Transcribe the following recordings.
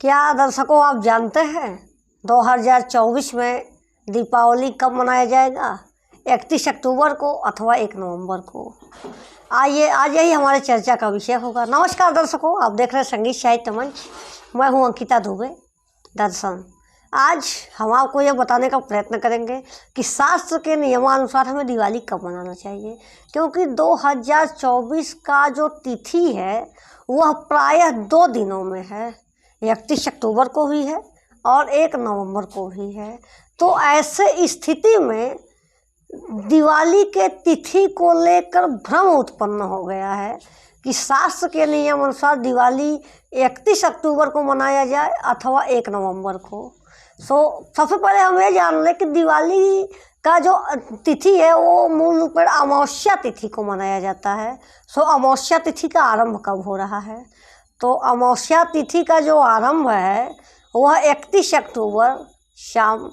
क्या दर्शकों आप जानते हैं 2024 में दीपावली कब मनाया जाएगा? 31 अक्टूबर को अथवा 1 नवंबर को। आइए आज यही हमारे चर्चा का विषय होगा। नमस्कार दर्शकों, आप देख रहे हैं संगीत साहित्य मंच। मैं हूं अंकिता दुबे। दर्शन आज हम आपको यह बताने का प्रयत्न करेंगे कि शास्त्र के नियमानुसार हमें दिवाली कब मनाना चाहिए, क्योंकि 2024 का जो तिथि है वह प्रायः 2 दिनों में है। 31 अक्टूबर को भी है और 1 नवंबर को भी है। तो ऐसे स्थिति में दिवाली के तिथि को लेकर भ्रम उत्पन्न हो गया है कि शास्त्र के नियम अनुसार दिवाली 31 अक्टूबर को मनाया जाए अथवा 1 नवंबर को। सबसे पहले हम ये जान लें कि दिवाली का जो तिथि है वो मूल रूप में अमावस्या तिथि को मनाया जाता है। अमावस्या तिथि का आरंभ कब हो रहा है? तो अमावस्या तिथि का जो आरंभ है वह 31 अक्टूबर शाम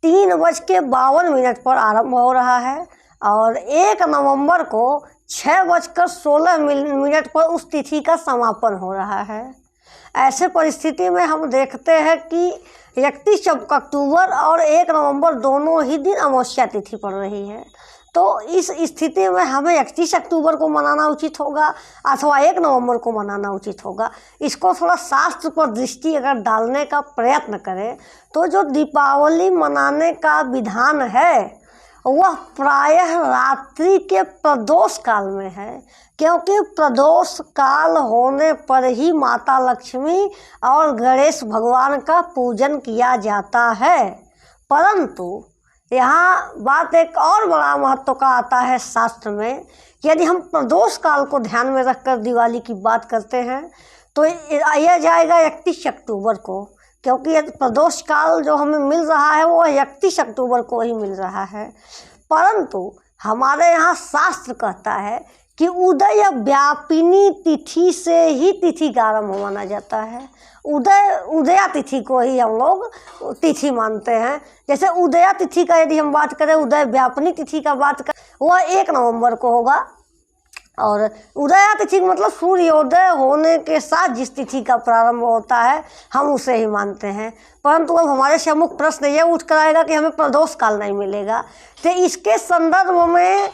3:52 पर आरंभ हो रहा है और 1 नवंबर को 6:16 पर उस तिथि का समापन हो रहा है। ऐसे परिस्थिति में हम देखते हैं कि 31 अक्टूबर और 1 नवंबर दोनों ही दिन अमावस्या तिथि पड़ रही है। तो इस स्थिति में हमें 31 अक्टूबर को मनाना उचित होगा अथवा 1 नवंबर को मनाना उचित होगा। इसको थोड़ा शास्त्र पर दृष्टि अगर डालने का प्रयत्न करें तो जो दीपावली मनाने का विधान है वह प्रायः रात्रि के प्रदोष काल में है, क्योंकि प्रदोष काल होने पर ही माता लक्ष्मी और गणेश भगवान का पूजन किया जाता है। परंतु यहाँ बात एक और बड़ा महत्व का आता है शास्त्र में। यदि हम प्रदोष काल को ध्यान में रखकर दिवाली की बात करते हैं तो यह जाएगा 31 अक्टूबर को, क्योंकि प्रदोष काल जो हमें मिल रहा है वो 31 अक्टूबर को ही मिल रहा है। परंतु हमारे यहाँ शास्त्र कहता है कि उदय व्यापिनी तिथि से ही तिथि का आरंभ माना जाता है। उदया तिथि को ही हम लोग तिथि मानते हैं। जैसे उदया तिथि का यदि हम बात करें, उदय व्यापिनी तिथि का बात करें, वह 1 नवंबर को होगा। और उदया तिथि मतलब सूर्योदय होने के साथ जिस तिथि का प्रारंभ होता है हम उसे ही मानते हैं। परंतु अब हमारे सम्मुख प्रश्न ये उठ कर आएगा कि हमें प्रदोष काल नहीं मिलेगा। तो इसके संदर्भ में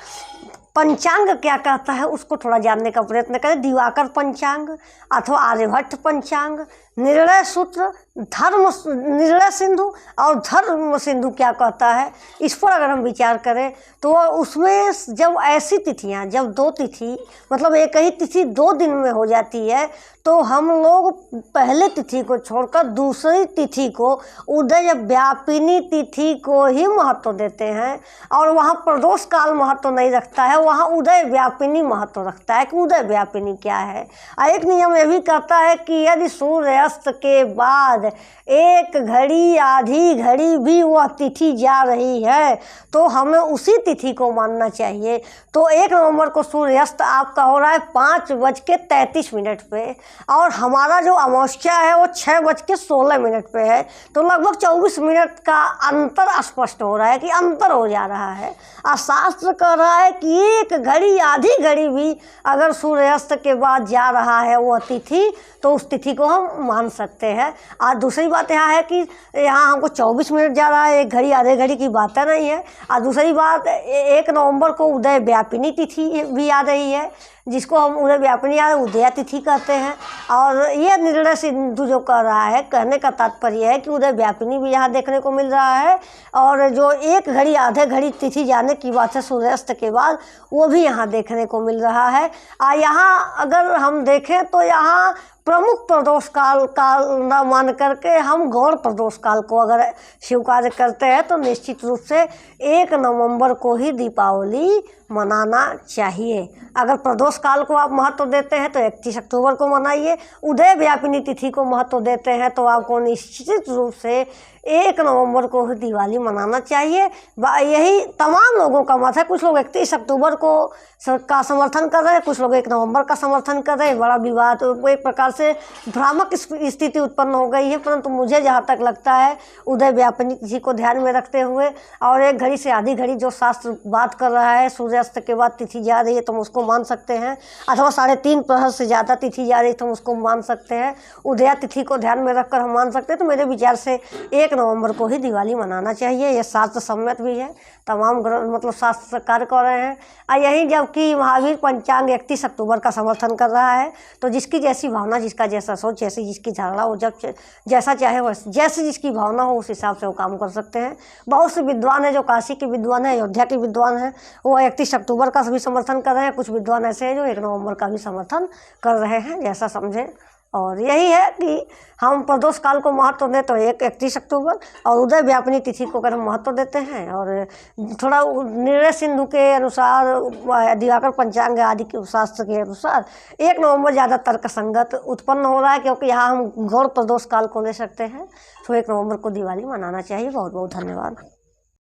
पंचांग क्या कहता है उसको थोड़ा जानने का प्रयत्न करें। दिवाकर पंचांग अथवा आर्यभट्ट पंचांग, निर्णय सूत्र, निर्णय सिंधु और धर्म सिंधु क्या कहता है, इस पर अगर हम विचार करें तो उसमें जब ऐसी तिथियां, जब 2 तिथि मतलब एक ही तिथि 2 दिन में हो जाती है तो हम लोग पहले तिथि को छोड़कर दूसरी तिथि को उदय व्यापिनी तिथि को ही महत्व देते हैं और वहाँ प्रदोष काल महत्व नहीं रखता है, वहाँ उदय व्यापिनी महत्व रखता है कि उदय व्यापिनी क्या है। एक नियम ये भी कहता है कि यदि सूर्यास्त के बाद 1 घड़ी आधी घड़ी भी वह तिथि जा रही है तो हमें उसी तिथि को मानना चाहिए। तो 1 नवंबर को सूर्यास्त आपका हो रहा है 5:33 पे और हमारा जो अमावस्या है वो 6:16 पे है। तो लगभग 24 मिनट का अंतर स्पष्ट हो रहा है कि अंतर हो जा रहा है। और शास्त्र कह रहा है कि 1 घड़ी आधी घड़ी भी अगर सूर्यास्त के बाद जा रहा है वह तिथि तो उस तिथि को हम मान सकते हैं। और दूसरी बात यहाँ है कि यहाँ हमको 24 मिनट जा रहा है, 1 घड़ी आधे घड़ी की बात नहीं है। और दूसरी बात 1 नवंबर को उदय व्यापिनी तिथि भी आ रही है, जिसको हम उदय व्यापिनी या उदया तिथि कहते हैं। और ये निर्णय सिंधु जो कह रहा है, कहने का तात्पर्य है कि उदय व्यापिनी भी यहाँ देखने को मिल रहा है और जो 1 घड़ी आधे घड़ी तिथि जाने की बात है सूर्यास्त के बाद वो भी यहाँ देखने को मिल रहा है। यहाँ अगर हम देखें तो यहाँ प्रमुख प्रदोष काल न मान करके हम गौण प्रदोष काल को अगर स्वीकार करते हैं तो निश्चित रूप से 1 नवंबर को ही दीपावली मनाना चाहिए। अगर प्रदोष काल को आप महत्व देते हैं तो 31 अक्टूबर को मनाइए। उदय व्यापिनी तिथि को महत्व देते हैं तो आपको निश्चित रूप से 1 नवंबर को ही दिवाली मनाना चाहिए। यही तमाम लोगों का मत है। कुछ लोग 31 अक्टूबर को का समर्थन कर रहे हैं, कुछ लोग 1 नवंबर का समर्थन कर रहे हैं। बड़ा विवाद एक प्रकार प्रकार से भ्रामक स्थिति उत्पन्न हो गई है। परंतु मुझे जहाँ तक लगता है उदय व्यापिनी तिथि को ध्यान में रखते हुए और 1 घड़ी से आधी घड़ी जो शास्त्र बात कर रहा है, सूर्यास्त के बाद तिथि जा रही है तो हम उसको मान सकते हैं, अथवा 3:30 प्रहर से ज़्यादा तिथि जा रही है तो हम उसको मान सकते हैं, उदया तिथि को ध्यान में रखकर हम मान सकते हैं। तो मेरे विचार से 1 नवंबर को ही दिवाली मनाना चाहिए। ये शास्त्र सम्मत भी है, तमाम मतलब शास्त्र कार्य कर रहे हैं। यही जबकि महावीर पंचांग 31 अक्टूबर का समर्थन कर रहा है। तो जिसकी जैसी भावना, जिसका जैसा सोच, जैसी जिसकी धारणा हो, जब जैसा चाहे वैसे, जैसी जिसकी भावना हो उस हिसाब से वो काम कर सकते हैं। बहुत से विद्वान हैं जो काशी के विद्वान हैं, अयोध्या के विद्वान हैं, वो 31 अक्टूबर का भी समर्थन कर रहे हैं। कुछ विद्वान ऐसे हैं जो 1 नवंबर का भी समर्थन कर रहे हैं, जैसा समझें। और यही है कि हम प्रदोष काल को महत्व दें तो 31 अक्टूबर और उदय व्यापिनी तिथि को अगर हम महत्व देते हैं और थोड़ा निर्णय सिंधु के अनुसार, दिवाकर पंचांग आदि के शास्त्र के अनुसार 1 नवंबर ज़्यादा तर्कसंगत उत्पन्न हो रहा है, क्योंकि यहाँ हम घोर प्रदोष काल को ले सकते हैं। तो 1 नवंबर को दिवाली मनाना चाहिए। बहुत बहुत धन्यवाद।